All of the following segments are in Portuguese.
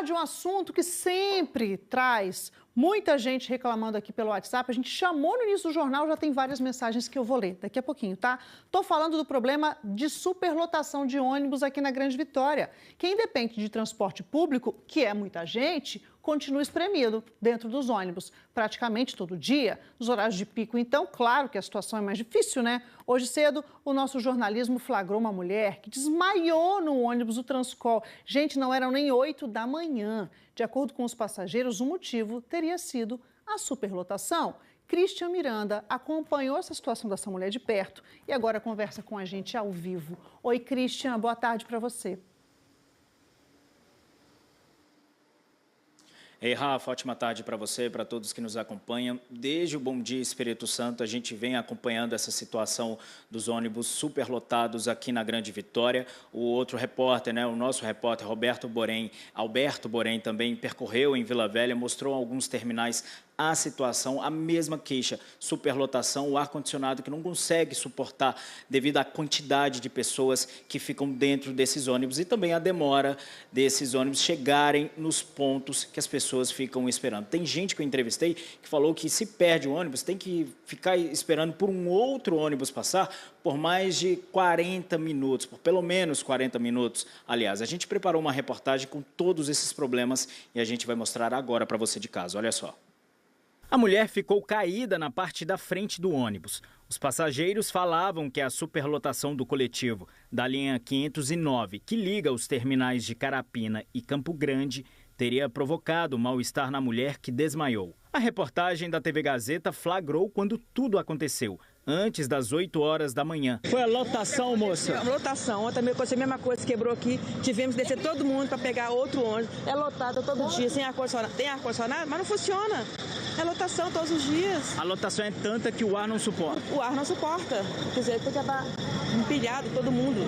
De um assunto que sempre traz muita gente reclamando aqui pelo WhatsApp. A gente chamou no início do jornal, já tem várias mensagens que eu vou ler daqui a pouquinho, tá? Tô falando do problema de superlotação de ônibus aqui na Grande Vitória. Quem depende de transporte público, que é muita gente, continua espremido dentro dos ônibus, praticamente todo dia. Nos horários de pico, então, claro que a situação é mais difícil, né? Hoje cedo, o nosso jornalismo flagrou uma mulher que desmaiou no ônibus do Transcol. Gente, não eram nem 8 da manhã. De acordo com os passageiros, o motivo teria sido a superlotação. Christian Miranda acompanhou essa situação dessa mulher de perto e agora conversa com a gente ao vivo. Oi, Christian, boa tarde para você. Ei, Rafa, ótima tarde para você e para todos que nos acompanham. Desde o Bom Dia Espírito Santo, a gente vem acompanhando essa situação dos ônibus superlotados aqui na Grande Vitória. O outro repórter, o nosso repórter Alberto Borém também percorreu em Vila Velha, mostrou alguns terminais a situação, a mesma queixa, superlotação, o ar-condicionado que não consegue suportar devido à quantidade de pessoas que ficam dentro desses ônibus e também a demora desses ônibus chegarem nos pontos que as pessoas ficam esperando. Tem gente que eu entrevistei que falou que se perde o ônibus, tem que ficar esperando por um outro ônibus passar por mais de 40 minutos, por pelo menos 40 minutos. Aliás, a gente preparou uma reportagem com todos esses problemas e a gente vai mostrar agora para você de casa. Olha só. A mulher ficou caída na parte da frente do ônibus. Os passageiros falavam que a superlotação do coletivo da linha 509, que liga os terminais de Carapina e Campo Grande, teria provocado mal-estar na mulher que desmaiou. A reportagem da TV Gazeta flagrou quando tudo aconteceu, antes das 8 horas da manhã. Foi a lotação, moça? A lotação, ontem aconteceu a mesma coisa, quebrou aqui, tivemos que descer todo mundo para pegar outro ônibus. É lotado todo dia, sem ar-condicionado. Tem ar-condicionado, mas não funciona. É lotação todos os dias. A lotação é tanta que o ar não suporta? O ar não suporta. Quer dizer, tem que acabar empilhado todo mundo.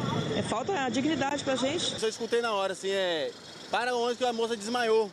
Falta a dignidade pra gente. Eu escutei na hora, assim, para onde que a moça desmaiou.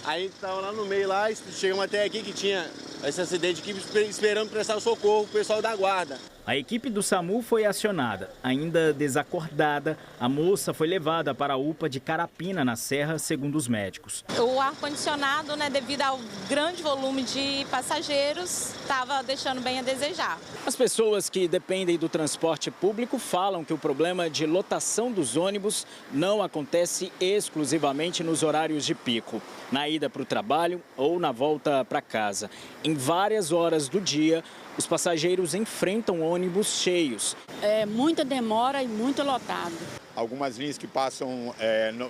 Aí tava lá no meio, lá, chegamos até aqui que tinha esse acidente aqui, esperando prestar o socorro pro pessoal da guarda. A equipe do SAMU foi acionada. Ainda desacordada, a moça foi levada para a UPA de Carapina, na Serra, segundo os médicos. O ar-condicionado, devido ao grande volume de passageiros, estava deixando bem a desejar. As pessoas que dependem do transporte público falam que o problema de lotação dos ônibus não acontece exclusivamente nos horários de pico, na ida para o trabalho ou na volta para casa. Em várias horas do dia, os passageiros enfrentam ônibus cheios. É muita demora e muito lotado. Algumas linhas que passam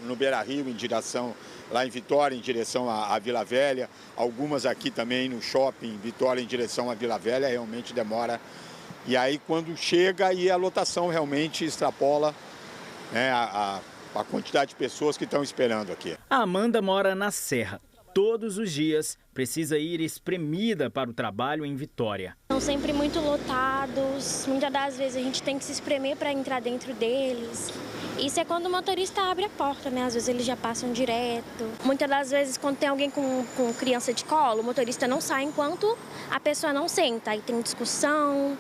no Beira-Rio, em direção, lá em Vitória, em direção à Vila Velha. Algumas aqui também no shopping Vitória, em direção à Vila Velha, realmente demora. E aí quando chega, e a lotação realmente extrapola a quantidade de pessoas que estão esperando aqui. A Amanda mora na Serra. Todos os dias precisa ir espremida para o trabalho em Vitória. São sempre muito lotados, muitas das vezes a gente tem que se espremer para entrar dentro deles. Isso é quando o motorista abre a porta, às vezes eles já passam direto. Muitas das vezes quando tem alguém com criança de colo, o motorista não sai enquanto a pessoa não senta, aí tem discussão.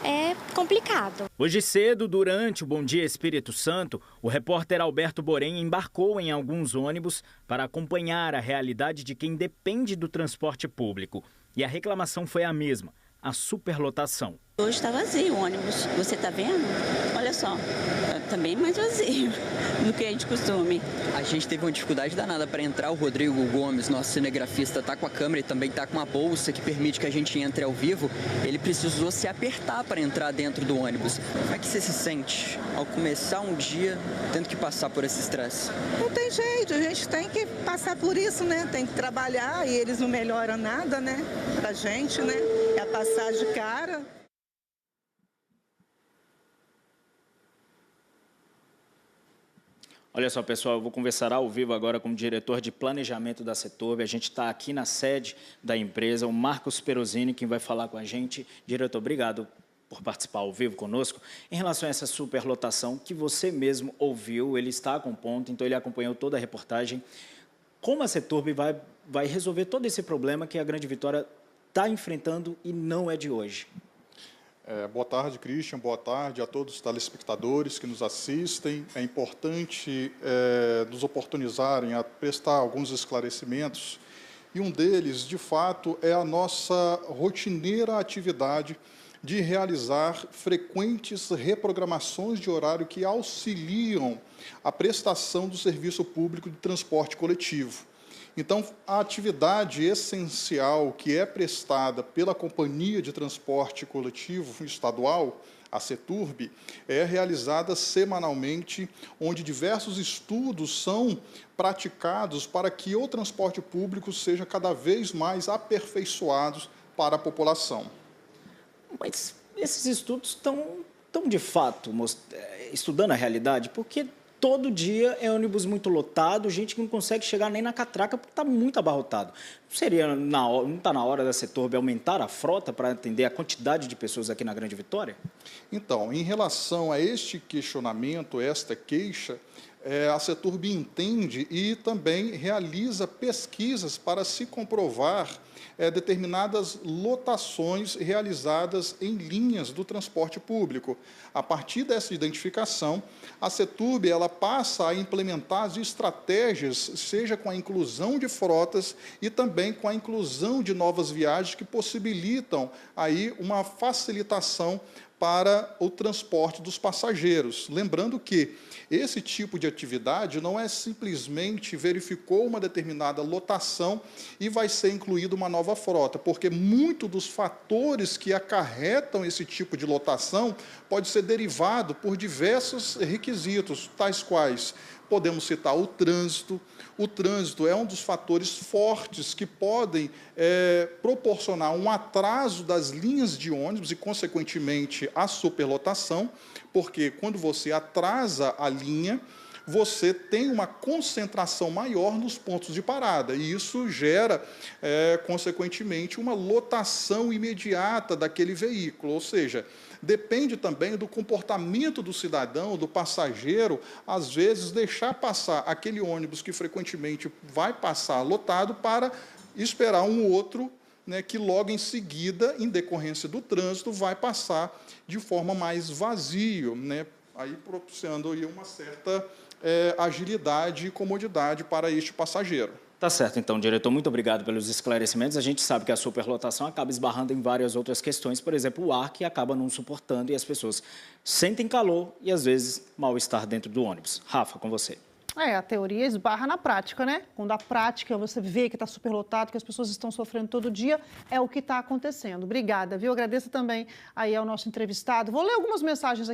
É complicado. Hoje cedo, durante o Bom Dia Espírito Santo, o repórter Alberto Borém embarcou em alguns ônibus para acompanhar a realidade de quem depende do transporte público. E a reclamação foi a mesma, a superlotação. Hoje está vazio o ônibus, você está vendo? Olha só, está bem mais vazio do que é de costume. A gente teve uma dificuldade danada para entrar. O Rodrigo Gomes, nosso cinegrafista, está com a câmera e também está com uma bolsa que permite que a gente entre ao vivo. Ele precisou se apertar para entrar dentro do ônibus. Como é que você se sente ao começar um dia tendo que passar por esse estresse? Não tem jeito, a gente tem que passar por isso, Tem que trabalhar e eles não melhoram nada, Pra gente, É a passagem cara. Olha só, pessoal, eu vou conversar ao vivo agora com o diretor de planejamento da Setorbe. A gente está aqui na sede da empresa, o Marcos Perosini, quem vai falar com a gente. Diretor, obrigado por participar ao vivo conosco. Em relação a essa superlotação que você mesmo ouviu, ele está com ponto, então ele acompanhou toda a reportagem. Como a Setorbe vai resolver todo esse problema que a Grande Vitória está enfrentando e não é de hoje? Boa tarde, Christian. Boa tarde a todos os telespectadores que nos assistem. É importante nos oportunizarem a prestar alguns esclarecimentos. E um deles, de fato, é a nossa rotineira atividade de realizar frequentes reprogramações de horário que auxiliam a prestação do serviço público de transporte coletivo. Então, a atividade essencial que é prestada pela Companhia de Transporte Coletivo Estadual, a CETURB, é realizada semanalmente, onde diversos estudos são praticados para que o transporte público seja cada vez mais aperfeiçoado para a população. Mas esses estudos estão de fato estudando a realidade, porque todo dia é ônibus muito lotado, gente que não consegue chegar nem na catraca porque está muito abarrotado. Não está na hora da CETURB aumentar a frota para atender a quantidade de pessoas aqui na Grande Vitória? Então, em relação a este questionamento, esta queixa, a CETURB entende e também realiza pesquisas para se comprovar determinadas lotações realizadas em linhas do transporte público. A partir dessa identificação, a CETURB ela passa a implementar as estratégias, seja com a inclusão de frotas e também com a inclusão de novas viagens que possibilitam aí uma facilitação para o transporte dos passageiros. Lembrando que esse tipo de atividade não é simplesmente verificou uma determinada lotação e vai ser incluída uma nova frota, porque muito dos fatores que acarretam esse tipo de lotação pode ser derivado por diversos requisitos, tais quais podemos citar o trânsito. O trânsito é um dos fatores fortes que podem proporcionar um atraso das linhas de ônibus e, consequentemente, a superlotação, porque quando você atrasa a linha, você tem uma concentração maior nos pontos de parada, e isso gera, consequentemente, uma lotação imediata daquele veículo, ou seja, depende também do comportamento do cidadão, do passageiro, às vezes deixar passar aquele ônibus que frequentemente vai passar lotado para esperar um outro, né, que logo em seguida, em decorrência do trânsito, vai passar de forma mais vazio, né, aí propiciando aí uma certa agilidade e comodidade para este passageiro. Tá certo, então, diretor, muito obrigado pelos esclarecimentos. A gente sabe que a superlotação acaba esbarrando em várias outras questões, por exemplo, o ar que acaba não suportando e as pessoas sentem calor e, às vezes, mal-estar dentro do ônibus. Rafa, com você. A teoria esbarra na prática, né? Quando a prática você vê que está superlotado, que as pessoas estão sofrendo todo dia, é o que está acontecendo. Obrigada, viu? Agradeço também aí ao nosso entrevistado. Vou ler algumas mensagens aqui.